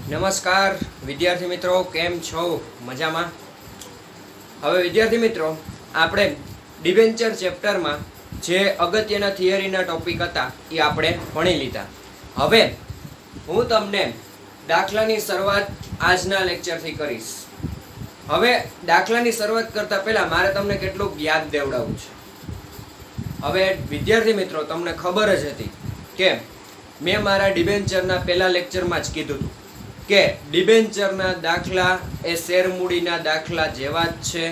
નમસ્કાર વિદ્યાર્થી મિત્રો, કેમ છો? મજામાં? હવે વિદ્યાર્થી મિત્રો, આપણે ડિબેન્ચર ચેપ્ટરમાં જે અગત્યના થિયરીના ટોપિક હતા એ આપણે ભણી લીધા. હવે હું તમને દાખલાની શરૂઆત આજના લેક્ચરથી કરીશ. હવે દાખલાની શરૂઆત કરતા પહેલા મારે તમને કેટલુંક યાદ દેવડાવવું છે. હવે વિદ્યાર્થી મિત્રો, તમને ખબર જ હતી કે મેં મારા ડિબેન્ચરના પહેલા લેક્ચરમાં જ કીધું હતું કે ડિબેન્ચરના દાખલા એ શેરમૂડીના દાખલા જેવા જ છે.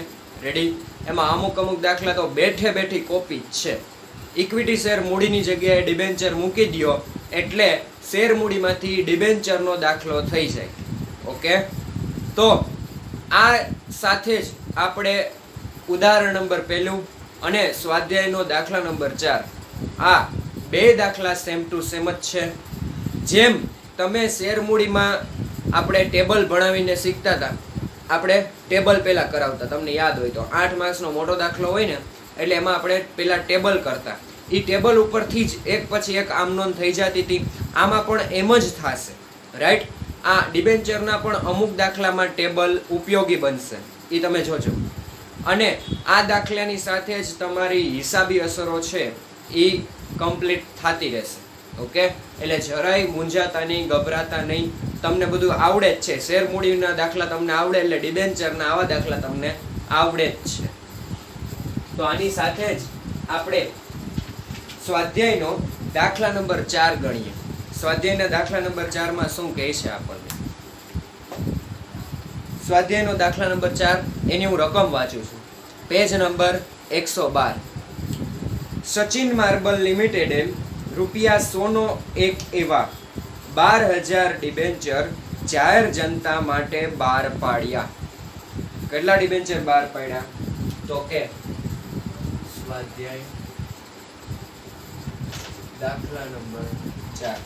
રેડી? એમાં અમુક દાખલા તો બેઠી કોપી જ છે. ઇક્વિટી શેર મૂડીની જગ્યાએ ડિબેન્ચર મૂકી દો એટલે શેરમૂડીમાંથી ડિબેન્ચરનો દાખલો થઈ જાય. ઓકે, તો આ સાથે જ આપણે ઉદાહરણ નંબર 1 અને સ્વાધ્યાયનો દાખલા નંબર 4 આ બે દાખલા સેમ ટુ સેમ જ છે. જેમ તમે શેરમૂડીમાં આપણે ટેબલ ભણાવીને શીખતા હતા, આપણે ટેબલ પહેલાં કરાવતા, તમને યાદ હોય તો 8 માર્ક્સનો મોટો દાખલો હોય ને એટલે એમાં આપણે પહેલાં ટેબલ કરતા. એ ટેબલ ઉપરથી જ એક પછી એક આમ નોંધ થઈ જતી હતી. આમાં પણ એમ જ થશે. રાઈટ? આ ડિબેન્ચરના પણ અમુક દાખલામાં ટેબલ ઉપયોગી બનશે, એ તમે જોજો. અને આ દાખલાની સાથે જ તમારી હિસાબી અસરો છે એ કમ્પ્લીટ થતી રહેશે. ઓકે, એટલે જરાય મૂંઝાતા નહીં, ગભરાતા નહીં. તમને બધું આવડે જ છે. શેરમૂડીના દાખલા તમને આવડે એટલે ડિબેન્ચરના આવા દાખલા તમને આવડે જ છે. તો આની સાથે જ આપણે સ્વાધ્યાયનો દાખલા નંબર 4 ગણીએ. સ્વાધ્યાયના દાખલા નંબર 4 માં શું કહે છે આપણને? સ્વાધ્યાયનો દાખલા નંબર 4 એની હું રકમ વાંચું છું. Page number 112. સચિન માર્બલ લિમિટેડે ₹100 એક એવા 12,000 ડિબેન્ચર જાહેર જનતા માટે બહાર પાડ્યા. કેટલા ડિબેન્ચર બહાર પાડ્યા? તો કે સ્વાધ્યાય દાખલા નંબર 4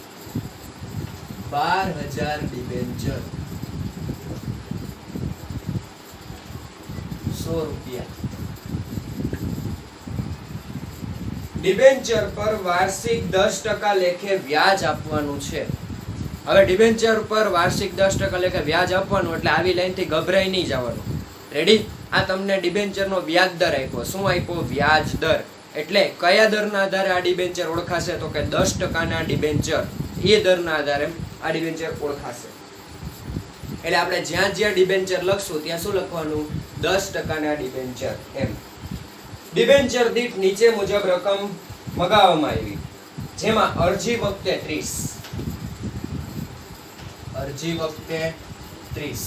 12,000 ડિબેન્ચર ₹100. ડિબેન્ચર પર વાર્ષિક 10% લેખે વ્યાજ આપવાનું છે. હવે ડિબેન્ચર પર વાર્ષિક 10% લેખે વ્યાજ આપવાનું એટલે આવી લાઈનથી ગભરાઈ નહીં જવાનું. રેડી? આ તમને ડિબેન્ચરનો વ્યાજ દર આપ્યો. શું આપ્યો? વ્યાજ દર. એટલે કયા દરના આધારે આ ડિબેન્ચર ઓળખાશે? તો કે 10%ના ડિબેન્ચર, એ દરના આધારે આ ડિબેન્ચર ઓળખાશે. એટલે આપણે જ્યાં ડિબેન્ચર લખશું ત્યાં શું લખવાનું? 10%ના ડિબેન્ચર. એમ ડિબેન્ચર દીઠ નીચે મુજબ રકમ મગાવવામાં આવી, જેમાં અરજી વખતે 30. અરજી વખતે 30.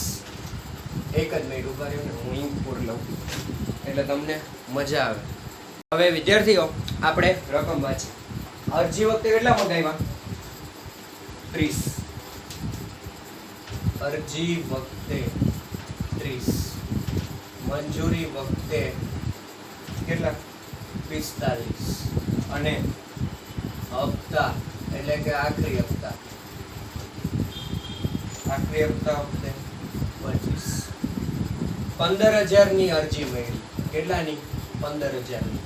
એક જ મિનિટ ઉભા રહ્યો ને, હું ઇનપુટ લઉં એટલે તમને મજા આવે. હવે વિદ્યાર્થીઓ, આપણે રકમ વાંચીએ. અરજી વખતે કેટલા મગાવ્યા? 30. અરજી વખતે 30. મંજૂરી વખતે કેટલા? 45. અને હપ્તા એટલે કે આખરી હપ્તા વખતે 25. 15,000 ની અરજી મળી. કેટલાની? 15,000 ની.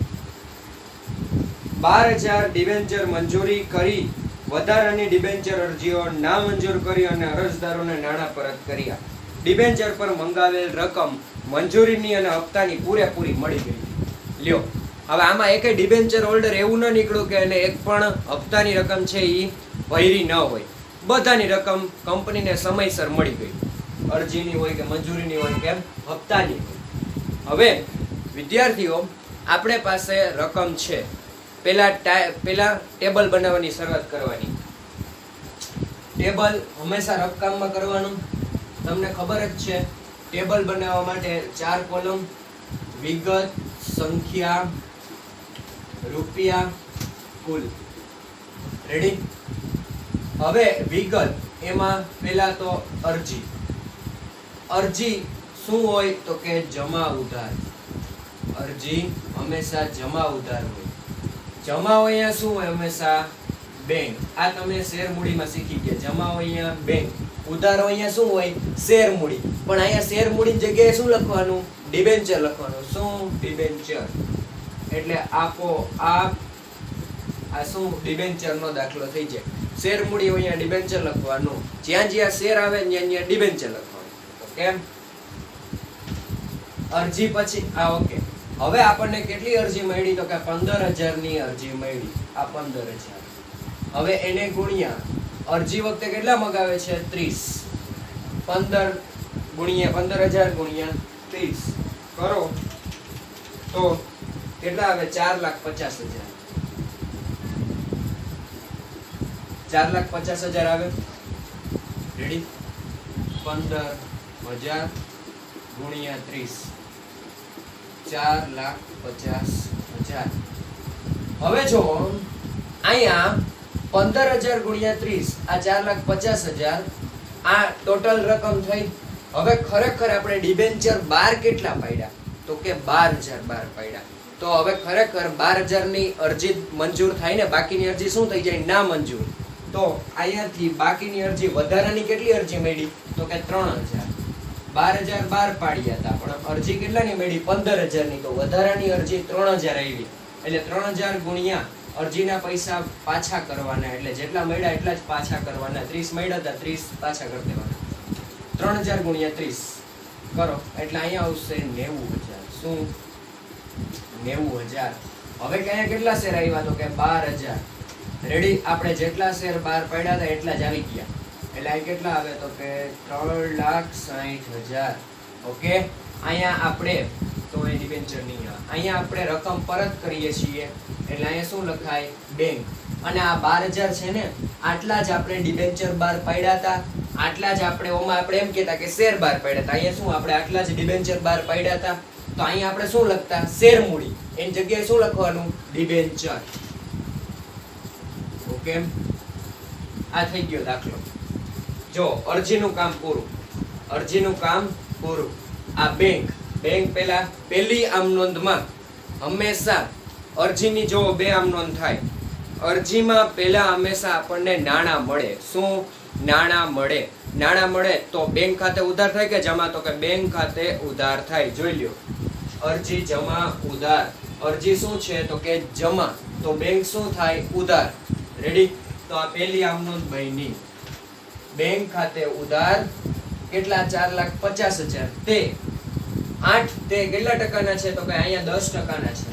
12,000 ડિબેન્ચર મંજૂરી કરી, વધારાની ડિબેન્ચર અરજીઓ ના મંજૂર કરી અને અરજદારોને નાણાં પરત કર્યા. ડિબેન્ચર પર મંગાવેલ રકમ મંજૂરીની અને હપ્તાની પૂરેપૂરી મળી ગઈ. લ્યો, હવે આમાં એક ડિબેન્ચર હોલ્ડર એવું ન નીકળ્યું કે એને એક પણ હપ્તાની રકમ છે એ ભરી ન હોય. બધાની રકમ કંપનીને સમયસર મળી ગઈ. અરજીની હોય કે મંજૂરીની હોય કે હપ્તાની હોય. હવે વિદ્યાર્થીઓ, આપણે પાસે રકમ છે. પેલા ટેબલ બનાવવાની શરૂઆત કરવાની. ટેબલ હંમેશા રકમમાં કરવાનું. તમને ખબર જ છે, ટેબલ બનાવવા માટે 4 કોલમ: વિગત, સંખ્યા, રૂપિયા, કુલ. રેડી? હવે વિગત, એમાં પેલા તો અરજી. અરજી શું હોય? તો કે જમા ઉધાર. અરજી હંમેશા જમા ઉધાર હોય. જમા હોય અહીંયા શું હોય? હંમેશા બેંક. આ તમે શેરમૂડીમાં શીખી ગયા. જમા હોય અહીંયા બેંક, ઉધાર હોય અહીંયા શું હોય? શેરમૂડી. પણ અહીંયા શેરમૂડીની જગ્યાએ શું લખવાનું? ડિબેન્ચર લખવાનું. શું? ડિબેન્ચર. એટલે આપો આ શું? ડિબેન્ચરનો દાખલો થઈ જાય. શેર મૂડી હોય અહીંયા ડિબેન્ચર લખવાનું, જ્યાં જ્યાં શેર આવે ત્યાં ત્યાં ડિબેન્ચર લખવાનું. કેમ? અરજી પછી ઓકે. હવે આપણને કેટલી અરજી મળી? તો કે 15,000 ની અરજી મળી. આ 15,000. હવે એને ગુણ્યા અરજી વખતે કેટલા મગાવે છે? 30. 15,000 ગુણ્યા 30 કરો તો કેટલા આવે? 4,50,000. 4,50,000 આવે. રેડી? 15,000 ગુણ્યા 30, 4,50,000. હવે જો અહીંયા 15,000 ગુણ્યા 30, આ 4,50,000, આ ટોટલ રકમ થઈ. હવે ખરેખર આપણે ડિબેન્ચર 12 કેટલા પાડ્યા? તો કે 12,000 પાડ્યા. તો હવે ખરેખર 12,000 ની અરજી મંજૂર થાય ને, બાકીની અરજી શું થઈ જાય? ના મંજૂર. તો અહીંયાથી બાકીની અરજી વધારાની કેટલી અરજી મળી? તો કે 3,000. 12,000 પાડ્યા હતા, પણ અરજી કેટલાની મળી? 15,000 ની. તો વધારાની અરજી 3,000 આવી. એટલે 3,000 ગુણ્યા અરજીના પૈસા પાછા કરવાના, એટલે જેટલા મળ્યા એટલા જ પાછા કરવાના. 30 મળ્યા હતા, 30 પાછા કરી દેવાના. 3,000 ગુણ્યા 30 કરો એટલે અહીંયા આવશે 90,000. શું? 90,000. હવે અહીંયા કેટલા શેર આવ્યા? તો કે 12,000. રેડી? આપણે જેટલા શેર 12 પાડ્યા હતા એટલા જ આવી ગયા. એટલે અહીં કેટલા આવે? તો કે 3,60,000. ઓકે. અહીંયા આપણે તો અહીં ડિબેન્ચર નહીં આવે. અહીંયા આપણે રકમ પરત કરીએ છીએ એટલે અહીંયા શું લખાય? બેંક. અને આ 12,000 છે ને, આટલા જ આપણે ડિબેન્ચર 12 પાડ્યા હતા, આટલા જ આપણે ઓમાં આપણે એમ કહેતા કે શેર 12 પાડ્યા હતા. અહીંયા શું આપણે આટલા જ ડિબેન્ચર 12 પાડ્યા હતા, તો અહીંયા આપણે શું લખતા? શેર મૂડી. એની જગ્યાએ શું લખવાનું? ડિબેન્ચર. ઓકે. આ થઈ ગયો દાખલો. જો અરજીનું કામ પૂરું. અરજીનું કામ પૂરું. આ બેંક પહેલી આમ નોંધમાં હંમેશા અરજીની જો બે આમ નોંધ થાય. અરજીમાં પહેલા હંમેશા આપણને નાણાં મળે. શું? નાણાં મળે. નાણાં મળે તો બેંક ખાતે ઉધાર થાય કે જમા? તો કે બેંક ખાતે ઉધાર થાય. જોઈ લ્યો, અરજી જમા ઉધાર. અરજી શું છે? તો કે જમા. તો બેંક શું થાય? ઉધાર. રેડી? તો આ પહેલી આમ નોંધ બની. બેંક ખાતે ઉધાર કેટલા? 4,50,000. તે કેટલા ટકાના છે? તો કે અહીંયા 10% છે.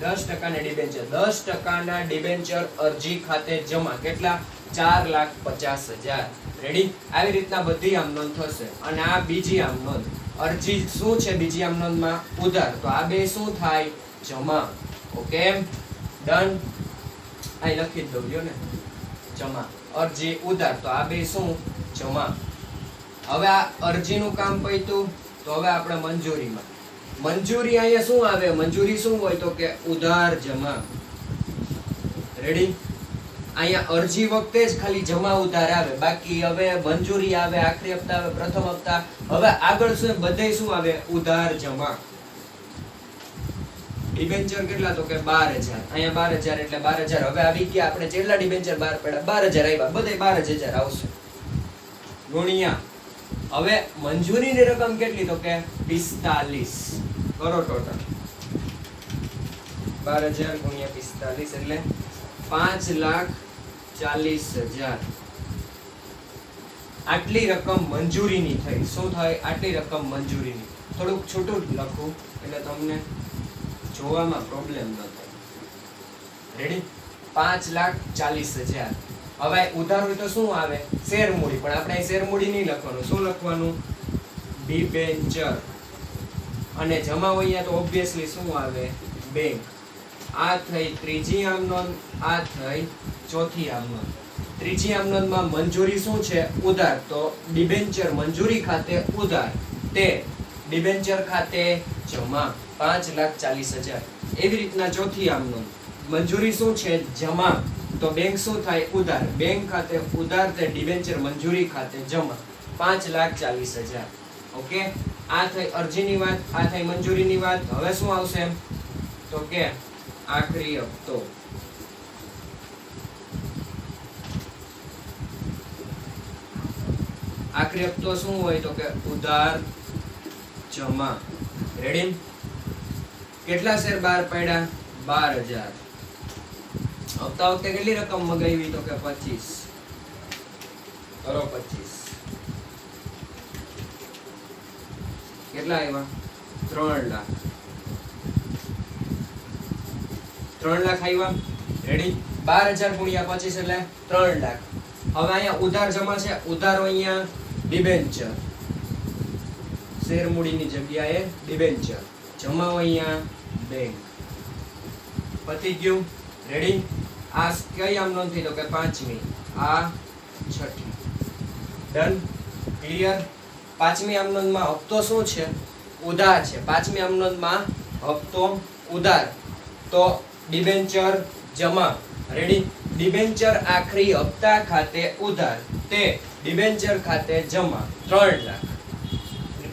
10% ડિબેન્ચર. 10% ડિબેન્ચર અરજી ખાતે જમા. કેટલા? 4,50,000. રેડી? આવી રીતના બધી આમ નોંધ થશે. અને આ બીજી આમ નોંધ. અરજી શું છે બીજી આમ નોંધમાં? ઉધાર. તો આ બે શું થાય? જમા. ઓકે. ડન. અહીં લખી દઉં જો ને, જમા. અરજી ઉધાર. તો આ બે શું? જમા. હવે આ અરજીનું કામ પત્યું. તો હવે આપણે મંજૂરીમાં. મંજૂરી અહીંયા શું આવે? મંજૂરી શું હોય? તો કે ઉધાર જમા. રેડી? અહીંયા અરજી વખતે જ ખાલી જમા ઉધાર આવે, બાકી હવે મંજૂરી આવે, આખરી હપ્તા આવે, પ્રથમ હપ્તા. હવે આગળ શું? બધે શું આવે? ઉધાર જમા. ડિબેન્ચર કેટલા? તો કે 12,000. અહીંયા 12,000 એટલે 12,000 હવે આવી ગયા. આપણે જેટલા ડિબેન્ચર 12 પડ્યા 12,000 આવ્યા, બધે 12,000 આવશે. ગુણ્યા હવે મંજૂરીની રકમ કેટલી? તો કે 45. કરો ટોટલ. 12,000 ગુણ્યા 45 એટલે 5,40,000. આટલી રકમ મંજૂરીની થઈ. શું થાય? આટલી રકમ મંજૂરીની. થોડુંક છૂટું લખું એટલે તમને જોવામાં પ્રોબ્લેમ ન થાય. રેડી? 5,40,000. હવે ઉધાર હોય તો શું આવે? શેર મૂડી. પણ આપણે શેર મૂડી નહીં લખવાનું. શું લખવાનું? ડિબેન્ચર. અને જમા હોય તો ઓબ્વિયસલી શું આવે? બેંક. આ થઈ ત્રીજી આમ નોંધ, આ થઈ ચોથી આમ નોંધ. ત્રીજી આમ નોંધમાં મંજૂરી શું છે? ઉધાર. તો ડિબેન્ચર મંજૂરી ખાતે ઉધાર, તે ડિબેન્ચર ખાતે જમા. 5,40,000. એવી રીતના ચોથી આમ નોંધ. મંજૂરી શું છે? જમા. તો બેંક શું થાય? ઉધાર. બેંક ખાતે ઉધાર, તે ડિબેન્ચર મંજૂરી ખાતે જમા. 5,40,000. ઓકે. આ થઈ અરજીની વાત, આ થઈ મંજૂરીની વાત. હવે શું આવશે? તો કે આખરી હપ્તો. આખરી હપ્તો શું હોય? તો કે ઉધાર જમા. રેડી? કેટલા શેર 12 પડ્યા? 12,000. હપ્તા વખતે કેટલી રકમ મગાવી? તો કે 25. કરો 25 કેટલા આવ્યા 3 લાખ 3 લાખ આવ્યા રેડી 12000 ગુણ્યા 25 એટલે 3 લાખ હવે અહીંયા ઉધાર જમા છે ઉધારો અહીંયા ડિબેન્ચર શેર મૂડીની જગ્યાએ ડિબેન્ચર જમાઓ અહીંયા બેંક પતી ગયું રેડી આ કઈ આમ નોંધ થઈ તો કે પાંચમી આ છઠ્ઠી ડન ક્લિયર પાંચમી આમ નોંધમાં હપ્તો શું છે ઉધાર છે પાંચમી આમ નોંધમાં હપ્તો ઉધાર તો ડિબેન્ચર જમા રેડી ડિબેન્ચર આખરી હપ્તા ખાતે ઉધાર તે ડિબેન્ચર ખાતે જમા 3 લાખ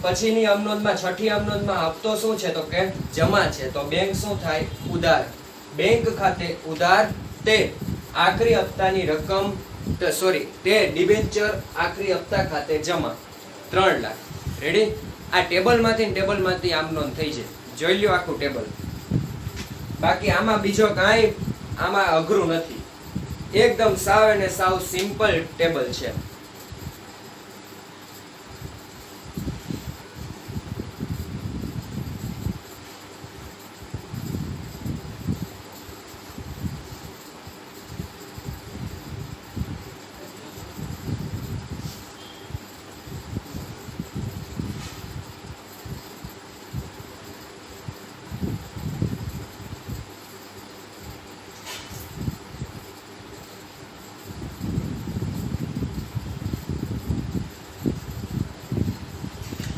પછીની અમનોંધમાં છઠ્ઠી અમનોંધમાં હપ્તો શું છે તો કે જમા છે તો બેંક શું થાય ઉધાર બેંક ખાતે ઉધાર તે આખરી હપ્તાની રકમ તે ડિબેન્ચર આખરી હપ્તા ખાતે જમા 3 લાખ રેડી આ ટેબલમાંથી આમ નોંધ થઈ છે જોઈ લ્યો આખું ટેબલ બાકી આમાં બીજો કાંઈ આમાં અઘરું નથી એકદમ સાવ અને સાવ સિમ્પલ ટેબલ છે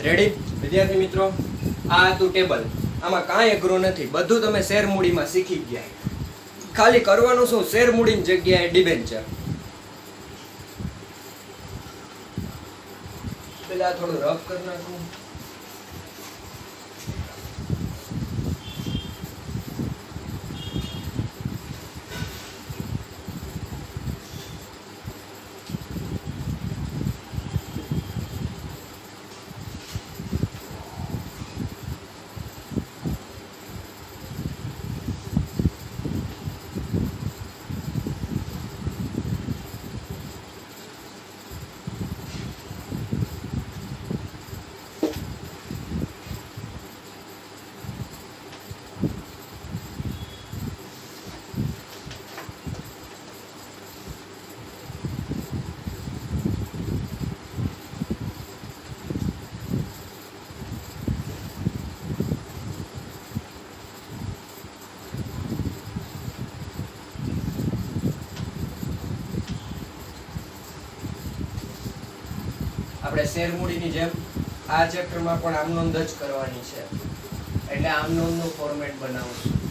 રેડી વિદ્યાર્થી મિત્રો આ હતું ટેબલ આમાં કાંઈ અઘરું નથી બધું તમે શેર મૂડીમાં શીખી ગયા ખાલી કરવાનું શું શેર મૂડીની જગ્યાએ ડિબેન્ચર પેલા થોડું રફ કરી નાખું આપણે શેર મૂડીની જેમ આ ચેપ્ટરમાં પણ આમ નોંધ જ કરવાની છે એટલે આમ નોંધનું ફોર્મેટ બનાવશું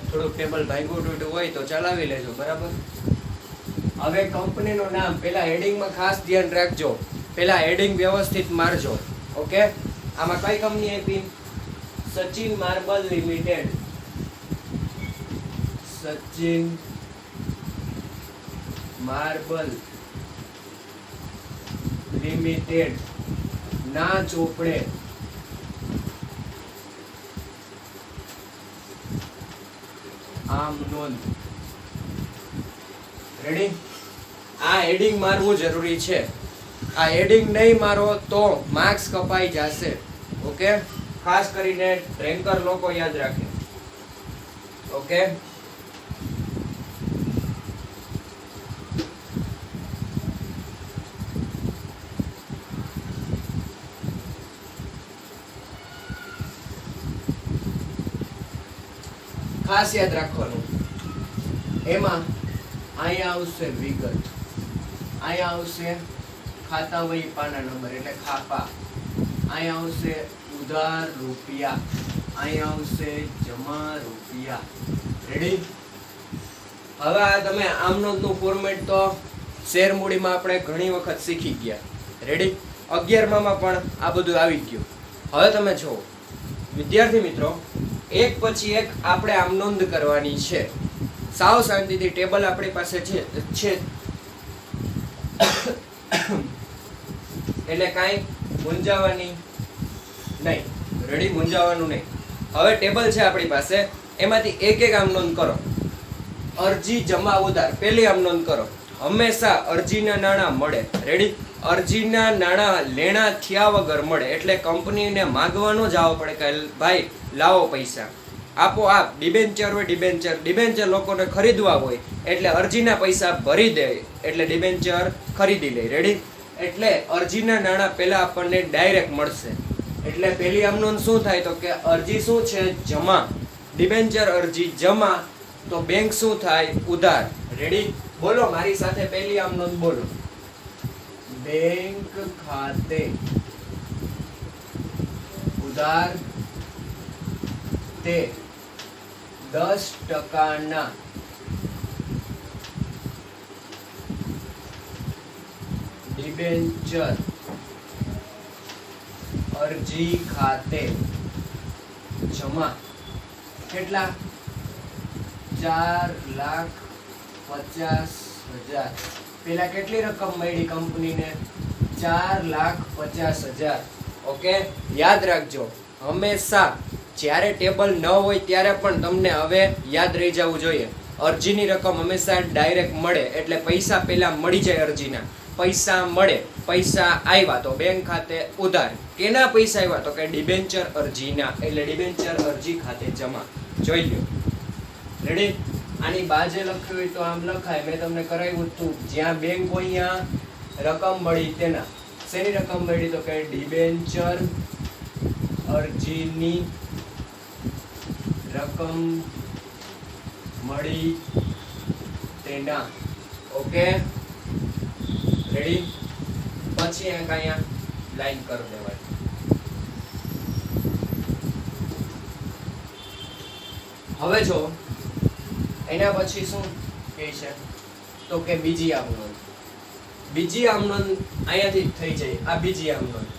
થોડુંક ટેબલ ભાગ્યું તૂટ્યું હોય તો ચલાવી લેજો બરાબર હવે કંપનીનું નામ પેલા હેડિંગમાં ખાસ ધ્યાન રાખજો પેલા હેડિંગ વ્યવસ્થિત મારજો ઓકે આમાં કઈ કંપની આપી Sachin marble limited Sachin marble limited ના ચોપડે આમ નોંધ રેડી આ હેડિંગ મારવું જરૂરી છે આ હેડિંગ નહીં મારો તો માર્ક્સ કપાઈ જશે ઓકે ખાસ કરીને રેન્કર લોકો યાદ રાખે ઓકે ખાસ યાદ રાખવાનું એમાં અહીંયા આવશે વિગત, અહીંયા આવશે ખાતા વહી પાના નંબર એટલે ખાપા, અહીંયા આવશે ઉધાર રૂપિયા, અહીંયા આવશે જમા રૂપિયા. રેડી? હવે આ તમે આમ નોંધનું ફોર્મેટ તો શેર મૂડીમાં આપણે ઘણી વખત શીખી ગયા. રેડી? 11માં પણ આ બધું આવી ગયું. હવે તમે જુઓ વિદ્યાર્થી મિત્રો, એક પછી એક આપણે આમ નોંધ કરવાની છે. સાવ શાંતિથી ટેબલ આપણી પાસે છે એટલે કાંઈ મૂંઝાવાની નહીં. રેડી? મૂંઝાવાનું નહીં. હવે ટેબલ છે આપણી પાસે, એમાંથી એક એક આમ નોંધ કરો. અરજી જમા ઉધાર પહેલી આમ નોંધ કરો. હંમેશા અરજીના નાણાં મળે. રેડી? અરજીના નાણાં લેણા થયા વગર મળે એટલે કંપનીને માગવાનો જ આવવો પડે કે ભાઈ લાવો પૈસા, આપો આપ. ડિબેન્ચર હોય, ડિબેન્ચર લોકોને ખરીદવા હોય એટલે અરજીના પૈસા ભરી દે એટલે ડિબેન્ચર ખરીદી લે. રેડી? એટલે અરજીના નાણાં પહેલા આપણને ડાયરેક્ટ મળશે. એટલે પહેલી આમ નોંધ શું થાય તો કે અરજી શું છે? જમા. ડિબેન્ચર અરજી જમા તો બેંક શું થાય? ઉધાર. રેડી? બોલો મારી સાથે પહેલી આમ નોંધ બોલો. બેંક ખાતે ઉધાર તે 10% ડિબેન્ચર અરજી ખાતે જમા. કેટલા? 4,50,000. પેલા કેટલી રકમ મળી કંપનીને? 4,50,000. ઓકે, યાદ રાખજો હંમેશા જ્યારે ટેબલ ન હોય ત્યારે પણ તમને હવે યાદ રહી જવું જોઈએ. અરજીની રકમ હંમેશા ડાયરેક્ટ મળે એટલે પૈસા પહેલા મળી જાય. અરજીના પૈસા મળે, પૈસા આવ્યા તો બેંક ખાતે ઉધાર. કેના પૈસા આવ્યા તો કે ડિબેન્ચર અરજીના, એટલે ડિબેન્ચર અરજી ખાતે જમા. જોઈ લો. રેડી? આની બાજે લખ્યું હોય તો આમ લખાય. મેં તમને કરાવ્યું હતું જ્યાં બેંક હોય ત્યાં રકમ મળી તેના. શેની રકમ મળી તો કે ડિબેન્ચર અરજીની રકમ મળી તેના. Okay, ready? પછી અહીંયા લાઈન કરી દેવાય. હવે જો એના પછી શું કહે છે તો કે બીજી આમ નોંધ. બીજી આમ નોંધ અહીંયાથી થઈ જાય. આ બીજી આમ નોંધ,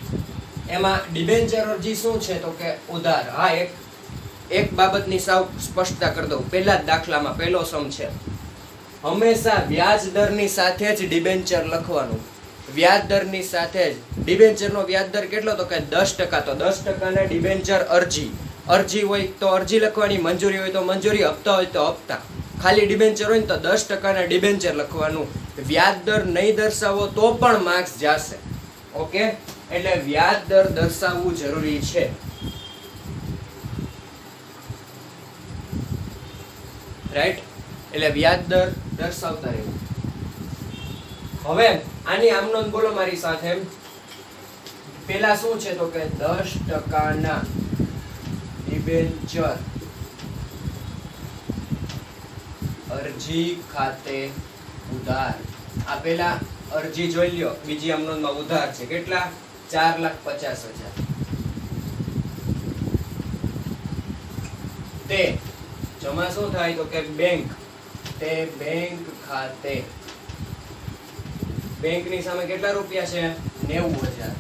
એમાં ડિબેન્ચર અરજી શું છે તો કે ઉધાર. હા, એક બાબતની સાવ સ્પષ્ટતા કરી દઉં. પહેલા જ દાખલામાં પહેલો સમ છે, હંમેશા વ્યાજ દરની સાથે જ ડિબેન્ચર લખવાનું. વ્યાજ દરની સાથે જ. ડિબેન્ચરનો વ્યાજ દર કેટલો તો કે 10%. તો 10%ના ડિબેન્ચર અરજી. અરજી હોય તો અરજી લખવાની, મંજૂરી હોય તો મંજૂરી, હપ્તા હોય તો હપ્તા. ખાલી ડિબેન્ચર હોય ને તો 10%ના ડિબેન્ચર લખવાનું. વ્યાજ દર નહીં દર્શાવો તો પણ માર્ક્સ જશે. ઓકે, એટલે વ્યાજ દર દર્શાવવું જરૂરી છે. રાઈટ? એટલે વ્યાજ દર દર્શાવતા રહેવું. હવે આની આમ નોંધ બોલો મારી સાથે. પેલા શું છે તો કે 10%ના ડિબેન્ચર અરજી ખાતે ઉધાર. આ પેલા અરજી જોઈ લ્યો. બીજી આમ નોંધમાં ઉધાર છે. કેટલા? 4,50,000. તે જમા શું થાય તો કે બેંક. તે બેંક ખાતે. બેંક ની સામે કેટલા રૂપિયા છે? 90,000.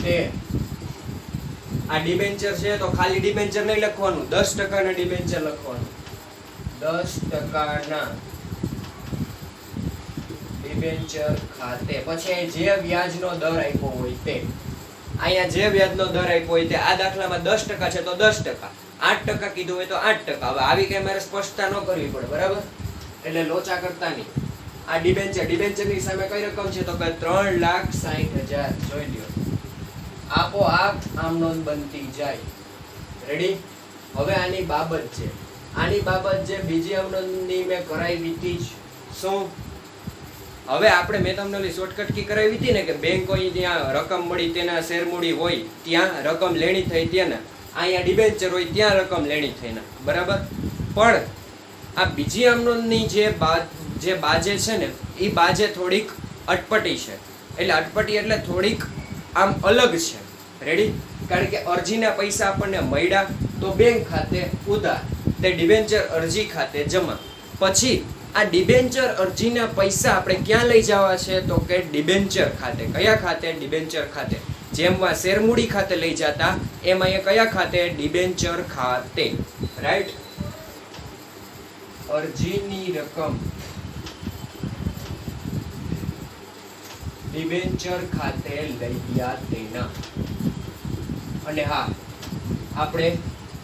તે આ ડિબેન્ચર છે તો ખાલી ડિબેન્ચર નહીં લખવાનું, 10%ના ડિબેન્ચર લખવાનું. 10%ના ડિબેન્ચર ખાતે. પછી જે વ્યાજનો દર આપ્યો હોય તે. અહીંયા જે વ્યાજનો દર આપ્યો હોય તે. આ દાખલામાં 10% છે તો 10%, 8% કીધું હોય તો 8%. હવે આવી કઈ મારે સ્પષ્ટતા ન કરવી પડે, બરાબર? એટલે લોચા કરતા નહીં. આ ડિબેન્ચરની સામે કઈ રકમ છે તો કે 3,60,000. જોઈ લ્યો. આપોઆપ આમ નોંધ બનતી જાય. રેડી? હવે આની બાબત છે. આની બાબત જે બીજી આમ નોંધની મેં કરાવી હતી. શું? હવે આપણે મેં તમને ઓલી શોર્ટકટ કી કરાવી હતી ને કે બેંક હોય ત્યાં રકમ મળી તેના શેર મૂડી હોય ત્યાં રકમ લેણી થઈ ત્યાં. અહીંયા ડિબેન્ચર હોય ત્યાં રકમ લેણી થઈને, બરાબર. પણ આ બીજી આમનોંધની જે બાજે છે ને એ બાજે થોડીક અટપટી છે. એટલે અટપટી એટલે થોડીક આમ અલગ છે. રેડી? કારણ કે અરજીના પૈસા આપણને મળ્યા તો બેંક ખાતે ઉધાર, તે ડિબેન્ચર અરજી ખાતે જમા. પછી આ ડિબેન્ચર અરજીના પૈસા આપણે ક્યાં લઈ જવા છે તો કે ડિબેન્ચર ખાતે. કયા ખાતે? ડિબેન્ચર ખાતે. જેમમાં શેરમૂડી ખાતે લઈ જતા એમ અહીંયા કયા ખાતે? ડિબેન્ચર ખાતે. રાઈટ? અરજીની રકમ ડિબેન્ચર ખાતે લઈ ગયા તેના. અને હા, આપણે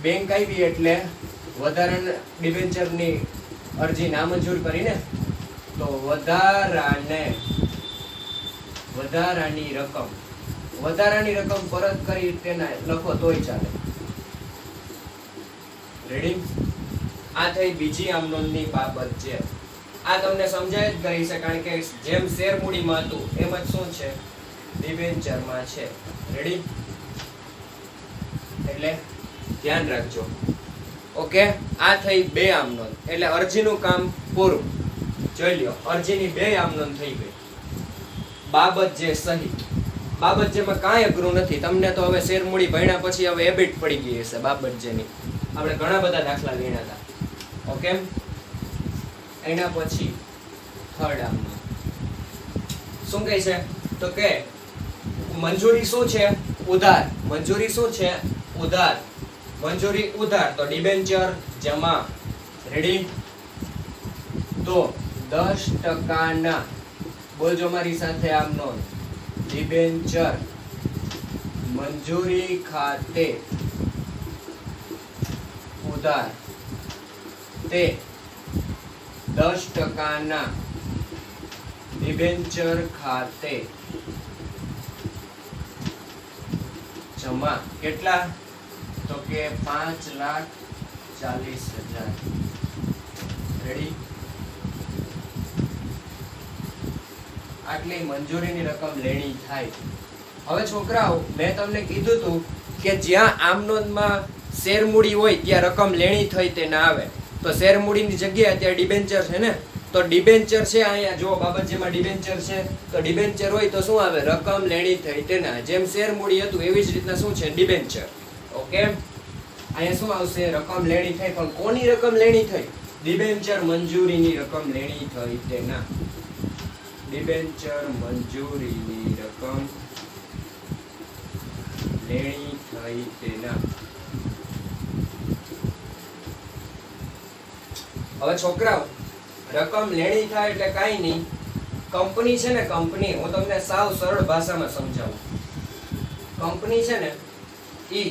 બેંક આવી એટલે વધારાના ડિબેન્ચરની અરજી નામંજૂર કરીને તો વધારાની રકમ પરત કરી તેના લખો તોય ચાલે. રેડી? આ થઈ બીજી આમનોંધની બાબત છે. આ તમને સમજાય જ કરી છે, કારણ કે જેમ શેર મૂડીમાં હતું એમ જ શું છે? ડિબેન્ચરમાં છે. રેડી? એટલે ધ્યાન રાખજો. ઓકે, આ થઈ બે આમનોંધ. એટલે અરજીનું કામ પૂરું. જોઈ લ્યો, અરજીની બે આમનોંધ થઈ ગઈ. બાબત જે સહિત. બાબત જેમાં કાંઈ અઘરું નથી. તમને તો હવે શેર મૂડી ભણ્યા પછી હવે હેબિટ પડી ગઈ હશે બાબત જેની. આપણે ઘણા બધા દાખલા ગણ્યા હતા. ઓકે, એના પછી થર્ડ આમનોંધ શું કહે છે તો કે મંજૂરી શું છે? ઉધાર. મંજૂરી શું છે? ઉધાર. મંજૂરી ઉધાર તો ડિબેન્ચર જમા. રેડી? તો 10% બોલજો મારી સાથે આમનોંધ. ડિબેન્ચર મંજૂરી ખાતે ઉધાર તે 10% ડિબેન્ચર ખાતે જમા. કેટલા? તો કે 5,40,000. રેડી? આટલી મંજૂરીની રકમ લેણી થાય. હવે છોકરાઓ, મેં તમને કીધું હતું કે જ્યાં આમનોંધમાં શેરમૂડી હોય ત્યાં રકમ લેણી થઈ તે ના આવે. તો શેરમૂડીની જગ્યાએ ત્યાં ડિબેન્ચર છે ને, તો ડિબેન્ચર છે અહીંયા. જો બાબત જેમાં ડિબેન્ચર છે તો ડિબેન્ચર હોય તો શું આવે? રકમ લેણી થઈ તેના. જેમ શેરમૂડી હતું એવી જ રીતના શું છે? ડિબેન્ચર. ઓકે, અહીંયા શું આવશે? રકમ લેણી થઈ. પણ કોની રકમ લેણી થઈ? ડિબેન્ચર મંજૂરીની રકમ લેણી થઈ તેના. ડિબેન્ચર મંજૂરીની રકમ લેણી થઈ તેના. હવે છોકરાઓ, રકમ લેણી થાય એટલે કાંઈ નહીં. કંપની છે ને, કંપની, હું તમને સાવ સરળ ભાષામાં સમજાવું. કંપની છે ને ઈ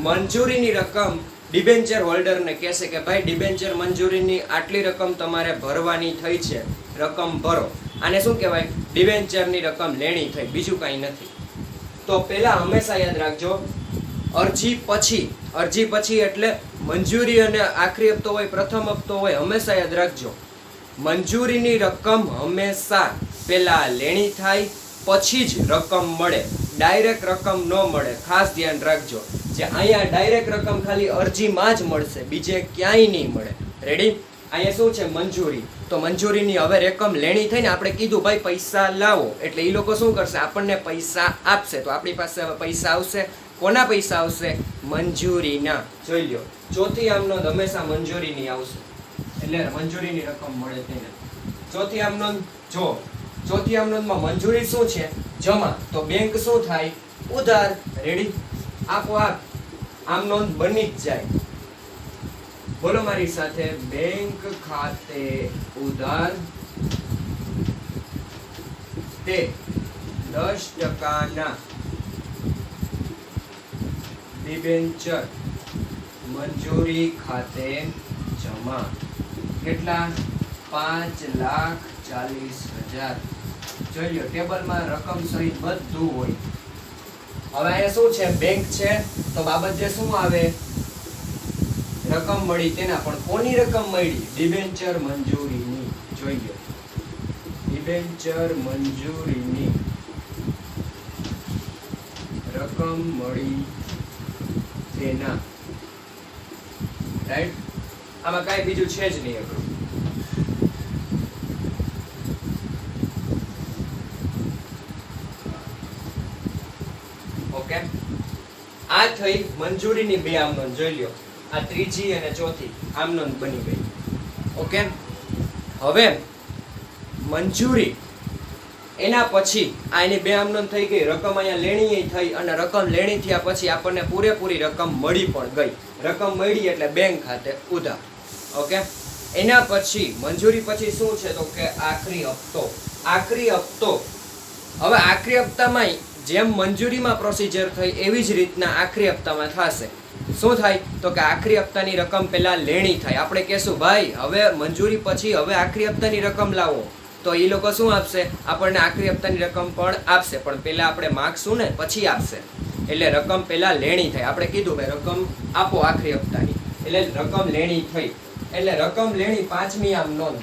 મંજૂરીની રકમ ડિબેન્ચર હોલ્ડરને કહેશે કે ભાઈ ડિબેન્ચર મંજૂરીની આટલી રકમ તમારે ભરવાની થઈ છે, રકમ ભરો. આને શું કહેવાય? ડિબેન્ચરની રકમ લેણી થઈ, બીજું કાંઈ નથી. તો પહેલા હંમેશા યાદ રાખજો, અરજી પછી એટલે મંજૂરી અને આખરી હપ્તો હોય, પ્રથમ હપ્તો હોય, હંમેશા યાદ રાખજો મંજૂરીની રકમ હંમેશા પહેલા લેણી થાય પછી જ રકમ મળે. ડાયરેક્ટ રકમ ન મળે, ખાસ ધ્યાન રાખજો. જે અહીંયા ડાયરેક્ટ રકમ ખાલી અરજીમાં જ મળશે, બીજે ક્યાંય નહીં મળે. રેડી? અહીંયા શું છે? મંજૂરી. તો મંજૂરીની હવે રકમ લેણી થઈને આપણે કીધું ભાઈ પૈસા લાવો, એટલે એ લોકો શું કરશે? આપણને પૈસા આપશે. તો આપણી પાસે હવે પૈસા આવશે. કોના પૈસા આવશે? મંજૂરીના. જોઈ લ્યો, ચોથી આમનોંધ હંમેશા મંજૂરીની આવશે, એટલે મંજૂરીની રકમ મળે તેને. ચોથી આમનોંધ જો, ચોથી આમનોંધમાં મંજૂરી શું છે? જમા. તો બેંક શું થાય? ઉધાર. રેડી? આપોઆપ આમનોંધ બની જ જાય. બોલો મારી સાથે, બેંક ખાતે ઉધાર તે 10% ડિબેન્ચર મંજૂરી ખાતે જમા. કેટલા? 5,40,000. જોઈ લો, ટેબલમાં રકમ સહિત બધું હોય. હવે અહીંયા શું છે? બેંક છે તો બાબત જે શું આવે? રકમ મળી તેના. પણ કોની રકમ મળી? ડિબેન્ચર મંજૂરીની. જોઈ લો, ડિબેન્ચર મંજૂરીની રકમ મળી તેના, રાઈટ? આમાં કાંઈ બીજું છે જ નહીં અઘરું. ઓકે, આ થઈ મંજૂરીની બે આમ નોંધ. જોઈ લ્યો, આ ત્રીજી અને ચોથી આમ નોંધ બની ગઈ. ઓકે, હવે મંજૂરી એના પછી આ એની બે આમ નોંધ થઈ ગઈ. રકમ અહીંયા લેણી થઈ અને રકમ લેણી થયા પછી આપણને પૂરેપૂરી રકમ મળી પણ ગઈ. રકમ મળી એટલે બેંક ખાતે ઉધાર. ઓકે, એના પછી મંજૂરી પછી શું છે તો કે આખરી હપ્તો. આખરી હપ્તો, હવે આખરી હપ્તામાં જેમ મંજૂરીમાં પ્રોસિજર થઈ એવી જ રીતના આખરી હપ્તામાં થશે. શું થાય તો કે આખરી હપ્તાની રકમ પહેલા લેણી થાય. આપણે કહેશું ભાઈ હવે મંજૂરી પછી હવે આખરી હપ્તાની રકમ લાવો, તો એ લોકો શું આપશે? આપણને આખરી હપ્તાની રકમ પણ આપશે, પણ પહેલા આપણે માગશું ને પછી આપશે. એટલે રકમ પહેલા લેણી થાય. આપણે કીધું ભાઈ રકમ આપો આખરી હપ્તાની, એટલે રકમ લેણી થઈ. એટલે રકમ લેણી પાંચમી આમ નોંધ.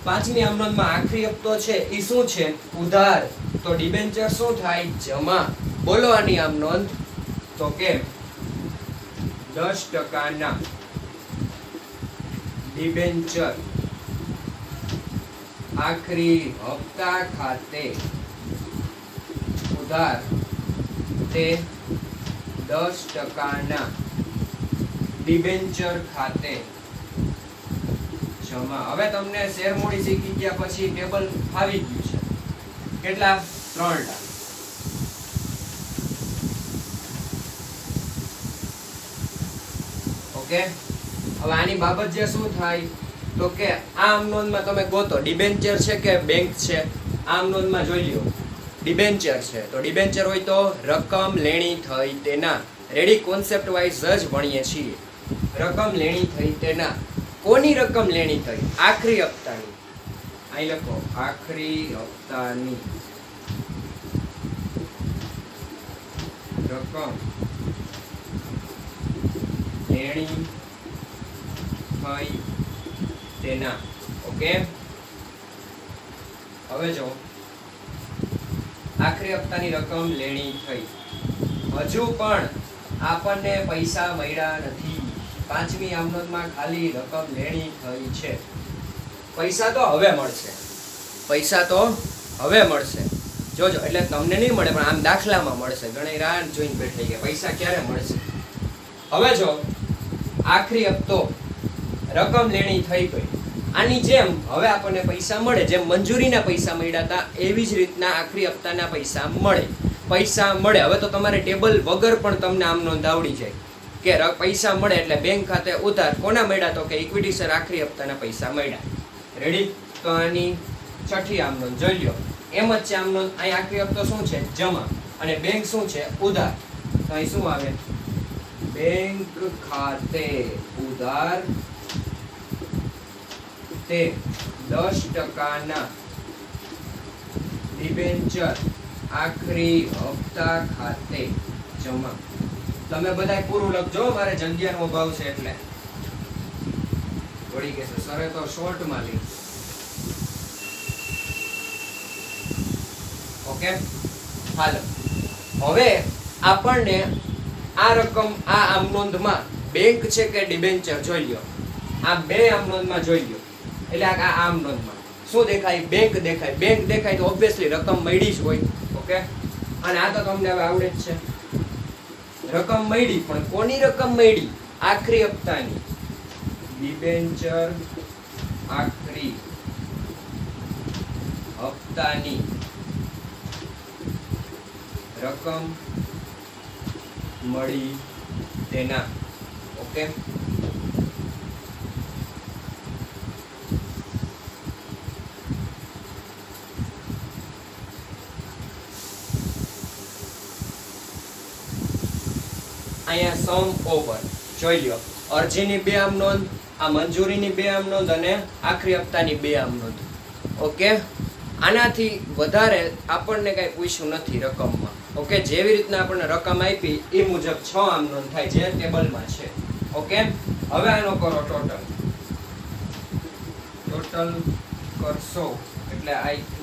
પાંચમી આમ નોંધમાં આખરી હપ્તો છે એ શું છે? ઉધાર. તો ડિબેન્ચર શું થાય? જમા. બોલો આની આમ નોંધ તો કે 10% ડિબેન્ચર આખરી હપ્તા ખાતે ઉધાર તે 10% ડિબેન્ચર ખાતે જમા. હવે તમને શેર મૂડી શીખી ગયા પછી ટેબલ ફાવી ગયું છે. કેટલા? 3 ઓકે, હવે આની બાબત જે શું થાય તો કે આમ નોંધમાં તમે ગોતો ડિબેન્ચર છે કે બેંક છે. આમ નોંધમાં જોઈ લ્યો ડિબેન્ચર છે, તો ડિબેન્ચર હોય તો રકમ લેણી થઈ તેના. રેડી? કોન્સેપ્ટ વાઇઝ જ ભણીએ છીએ. રકમ લેણી થઈ તેના. કોની રકમ લેણી થઈ? આખરી હપ્તાની. અહીં લખો આખરી હપ્તાની રકમ લેણી થઈ તેના. ઓકે, હવે જો આખરી હપ્તાની રકમ લેણી થઈ, હજુ પણ આપણને પૈસા મળ્યા નથી. પાંચમી આમ નોંધમાં ખાલી રકમ લેણી થઈ છે. પૈસા તો હવે મળશે. પૈસા તો હવે મળશે. જોજો, એટલે તમને નહીં મળે પણ આમ દાખલામાં મળશે. ઘણી રાહ જોઈને બેઠી ગયા પૈસા ક્યારે મળશે. હવે જો આખરી હપ્તો રકમ લેણી થઈ ગઈ. આની જેમ હવે આપણને પૈસા મળે. જેમ મંજૂરીના પૈસા મળ્યા હતા એવી જ રીતના આખરી હપ્તાના પૈસા મળે. પૈસા મળે. હવે તો તમારે ટેબલ વગર પણ તમને આમ નોંધ આવડી જાય કે પૈસા મળે એટલે બેંક ખાતે ઉધાર. કોના મળ્યા તો કે ઇક્વિટી શેર આખરી હપ્તાના પૈસા મળ્યા. રેડી? તો આની છઠ્ઠી આમ નોંધ જોઈ લો. એમ જ છે આમ નોંધ. અહીં આખરી હપ્તો શું છે? જમા. અને બેંક શું છે? ઉધાર. તો અહીં શું આવે? બેંક ખાતે ઉધાર તે 10% ડિબેન્ચર આખરી હપ્તા ખાતે જમા. તમે બધા પૂરું લખજો, મારે જગ્યાનો અભાવ છે એટલે. વળી કે સરે તો શોર્ટમાં લી. ઓકે, હાલો. હવે આપણને આ રકમ આ આમ નોંધમાં બેંક છે કે ડિબેન્ચર જોઈ લ્યો. આ બે આમ નોંધમાં જોઈ લ્યો. એટલે આ આમ નોંધમાં શું દેખાય? બેંક દેખાય. બેંક દેખાય તો ઓબ્વિયસલી રકમ મળી જ હોય. ઓકે, અને આ તો તમને હવે આવડે જ છે. રકમ મળી, પણ કોની રકમ મળી? આખરી હપ્તાની. ડિબેન્ચર આખરી હપ્તાની રકમ મળી તેના. ઓકે, અહીંયા સમ ઓવર જોઈ લ્યો. અરજીની બે આમ નોંધ, આ મંજૂરીની બે આમ નોંધ અને આખરી હપ્તાની બે આમ નોંધ. ઓકે, આનાથી વધારે આપણને કઈ પૂછ્યું નથી રકમમાં. ઓકે, જેવી રીતના આપણને રકમ આપી એ મુજબ 6 આમ નોંધ થાય જે ટેબલમાં છે. ઓકે, હવે આનો કરો ટોટલ કરશો એટલે આઈ થિંક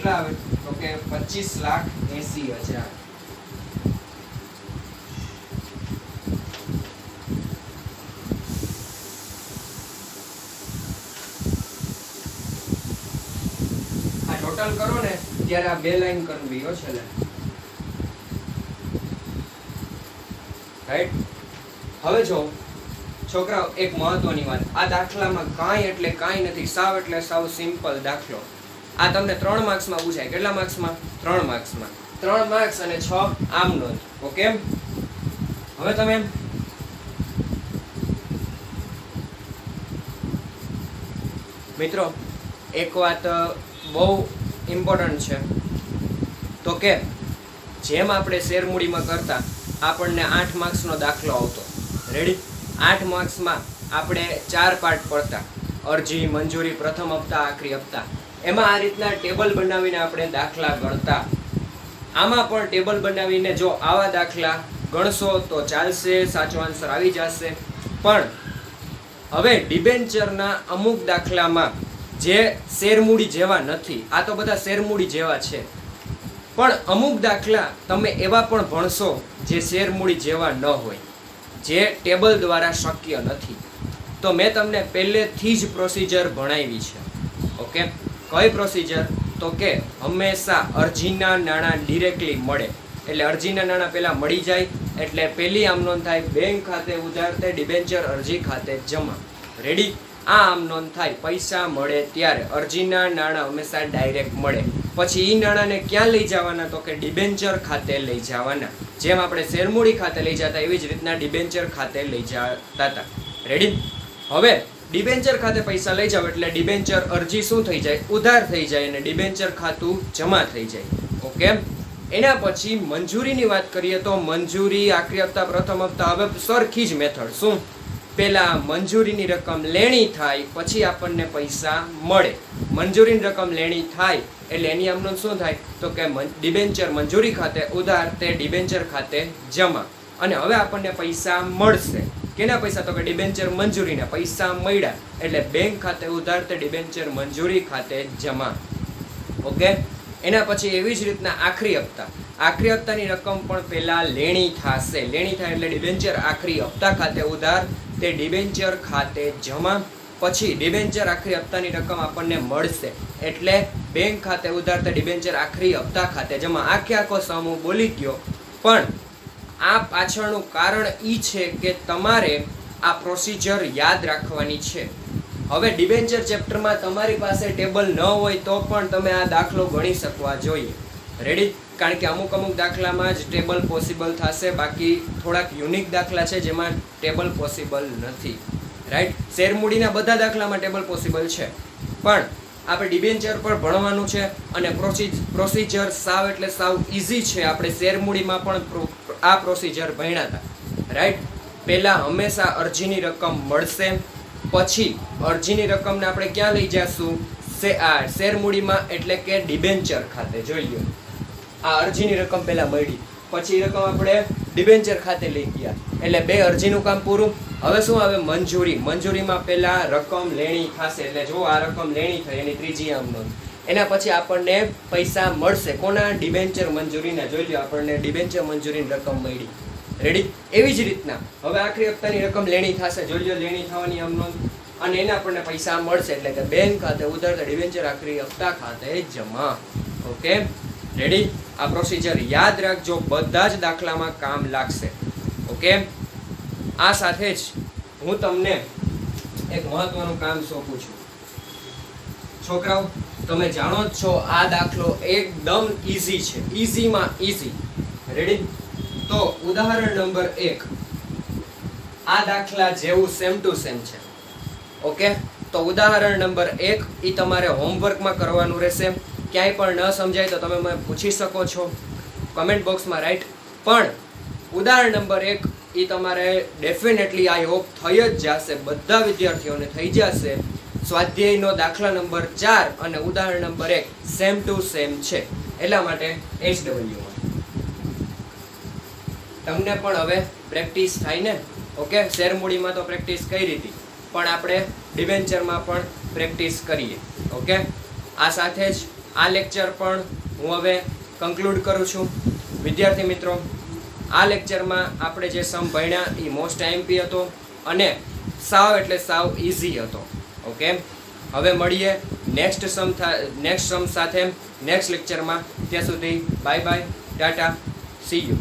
કેટલા આવે તો કે 25,80,000. આ ટોટલ કરો ને ત્યારે આ બે લાઈન કરવી હો છે રાઈટ. હવે જો છોકરાઓ એક મહત્વની વાત, આ દાખલામાં કાંઈ એટલે કાંઈ નથી, સાવ એટલે સાવ સિમ્પલ દાખલો. આ તમને 3 માર્ક્સમાં પૂછાય. કેટલા માર્ક્સમાં? 3 માર્ક્સમાં. 3 માર્ક્સ અને 6 આમ નોંધ. ઓકે, હવે તમે મિત્રો એક વાત બહુ ઇમ્પોર્ટન્ટ છે, તો કે જેમ આપણે શેરમૂડીમાં કરતા આપણને 8 માર્ક્સનો દાખલો આવતો. રેડી? 8 માર્ક્સમાં આપણે 4 પાર્ટ પડતા: અરજી, મંજૂરી, પ્રથમ હપ્તા, આખરી હપ્તા. એમાં આ રીતના ટેબલ બનાવીને આપણે દાખલા ગણતા. આમાં પણ ટેબલ બનાવીને જો આવા દાખલા ગણશો તો ચાલશે, સાચો આન્સર આવી જશે. પણ હવે ડિબેન્ચરના અમુક દાખલામાં જે શેરમૂડી જેવા નથી, આ તો બધા શેરમૂડી જેવા છે, પણ અમુક દાખલા તમે એવા પણ ભણશો જે શેરમૂડી જેવા ન હોય, જે ટેબલ દ્વારા શક્ય નથી. તો મેં તમને પહેલેથી જ પ્રોસિજર ભણાવી છે. ઓકે, કઈ પ્રોસિજર? તો કે હંમેશા અરજીના નાણાં ડિરેક્ટલી મળે. એટલે અરજીના નાણાં પહેલાં મળી જાય એટલે પહેલી આમ નોંધ થાય બેંક ખાતે ઉધાર તે ડિબેન્ચર અરજી ખાતે જમા. રેડી? આ આમ નોંધ થાય પૈસા મળે ત્યારે. અરજીના નાણાં હંમેશા ડાયરેક્ટ મળે. પછી એ નાણાંને ક્યાં લઈ જવાના? તો કે ડિબેન્ચર ખાતે લઈ જવાના. જેમ આપણે શેરમૂડી ખાતે લઈ જતા એવી જ રીતના ડિબેન્ચર ખાતે લઈ જતા હતા. રેડી? હવે ડિબેન્ચર ખાતે પૈસા લઈ જાવ એટલે ડિબેન્ચર અરજી શું થઈ જાય? ઉધાર થઈ જાય અને ડિબેન્ચર ખાતું જમા થઈ જાય. ઓકે, એના પછી મંજૂરીની વાત કરીએ તો મંજૂરી, આખરી હપ્તા, પ્રથમ હપ્તા. હવે સરખી જ મેથડ. શું? પહેલા મંજૂરીની રકમ લેણી થાય પછી આપણને પૈસા મળે. મંજૂરીની રકમ લેણી થાય એટલે એની આમનો શું થાય? તો કે ડિબેન્ચર મંજૂરી ખાતે ઉધાર તે ડિબેન્ચર ખાતે જમા. અને હવે આપણને પૈસા મળશે. કેના પૈસા? તો કે ડિબેન્ચર મંજૂરીના પૈસા મળ્યા એટલે બેંક ખાતે ઉધાર તે ડિબેન્ચર મંજૂરી ખાતે જમા. ઓકે, એના પછી એવી જ રીતના આખરી હપ્તા. આખરી હપ્તાની રકમ પણ પહેલા લેણી થશે. લેણી થાય એટલે ડિબેન્ચર આખરી હપ્તા ખાતે ઉધાર તે ડિબેન્ચર ખાતે જમા. પછી ડિબેન્ચર આખરી હપ્તાની રકમ આપણને મળશે એટલે બેંક ખાતે ઉધાર તે ડિબેન્ચર આખરી હપ્તા ખાતે જમા. આખો સમૂહ બોલી ગયો, પણ આ પાછળનું કારણ એ છે કે તમારે આ પ્રોસિજર યાદ રાખવાની છે. હવે ડિબેન્ચર ચેપ્ટરમાં તમારી પાસે ટેબલ ન હોય તો પણ તમે આ દાખલો ગણી શકવા જોઈએ. રેડી? કારણ કે અમુક દાખલામાં જ ટેબલ પોસિબલ થશે, બાકી થોડાક યુનિક દાખલા છે જેમાં ટેબલ પોસિબલ નથી. રાઈટ? શેરમૂડીના બધા દાખલામાં ટેબલ પોસિબલ છે, પણ આપણે ડિબેન્ચર પર ભણવાનું છે અને પ્રોસિજર સાવ એટલે સાવ ઇઝી છે. આપણે શેરમૂડીમાં પણ આ પ્રોસિજર ભણ્યા હતા. રાઈટ? પહેલાં હંમેશા અરજીની રકમ મળશે, પછી અરજીની રકમને આપણે ક્યાં લઈ જઈશું? શેરમૂડીમાં એટલે કે ડિબેન્ચર ખાતે. જોઈ લો, આ અરજીની રકમ પહેલાં મળી, પછી રકમ આપણે ડિબેન્ચર ખાતે લઈ ગયા એટલે બે અરજીનું કામ પૂરું. હવે શું આવે? મંજૂરી. મંજૂરીમાં પહેલા રકમ લેણી થશે એટલે જો આ રકમ લેણી થઈ એની ત્રીજી આમ નોંધ. એના પછી આપણને પૈસા મળશે. કોના? ડિબેન્ચર મંજૂરીના. જોઈ લો, આપણને ડિબેન્ચર મંજૂરીની રકમ મળી. રેડી? એવી જ રીતના હવે આખરી હપ્તાની રકમ લેણી થશે. જોઈ લો, લેણી થવાની આમ નોંધ. અને એના આપણને પૈસા મળશે એટલે કે બેંક ખાતે ઉધાર ડિબેન્ચર આખરી હપ્તા ખાતે જમા. Okay, ready? આ પ્રોસિજર યાદ રાખજો, બધા જ દાખલામાં કામ લાગશે. ઓકે, આ સાથે જ હું તમને એક મહત્વનું કામ સોંપું છું. છોકરાઓ, તમે જાણો જ છો આ દાખલો એકદમ ઇઝી છે, ઇઝીમાં ઇઝી. રેડી? તો ઉદાહરણ નંબર 1 આ દાખલા જેવું સેમ ટુ સેમ છે. ઓકે, તો ઉદાહરણ નંબર 1 એ તમારે હોમવર્કમાં કરવાનું રહેશે. ક્યાંય પણ ન સમજાય તો તમે મને પૂછી શકો છો કમેન્ટ બોક્સમાં. રાઈટ? પણ ઉદાહરણ નંબર 1 એ તમારે ડેફિનેટલી આઈ હોપ થઈ જ જશે, બધા વિદ્યાર્થીઓને થઈ જશે. સ્વાધ્યાયનો દાખલા નંબર 4 અને ઉદાહરણ નંબર 1 સેમ ટુ સેમ છે, એટલા માટે HW તમને પણ હવે પ્રેક્ટિસ થાય ને. ઓકે, શેરમૂડીમાં તો પ્રેક્ટિસ કરી હતી, પણ આપણે ડિબેન્ચરમાં પણ પ્રેક્ટિસ કરીએ. ઓકે, આ સાથે જ આ લેક્ચર પણ હું હવે કન્ક્લુડ કરું છું. વિદ્યાર્થી મિત્રો, આ લેક્ચરમાં આપણે જે સમ ભણ્યા એ મોસ્ટ આઈએમપી હતો અને સાવ એટલે સાવ ઇઝી હતો. ઓકે, હવે મળીએ નેક્સ્ટ સમ સાથે નેક્સ્ટ લેક્ચરમાં. ત્યાં સુધી bye bye, Tata, C you.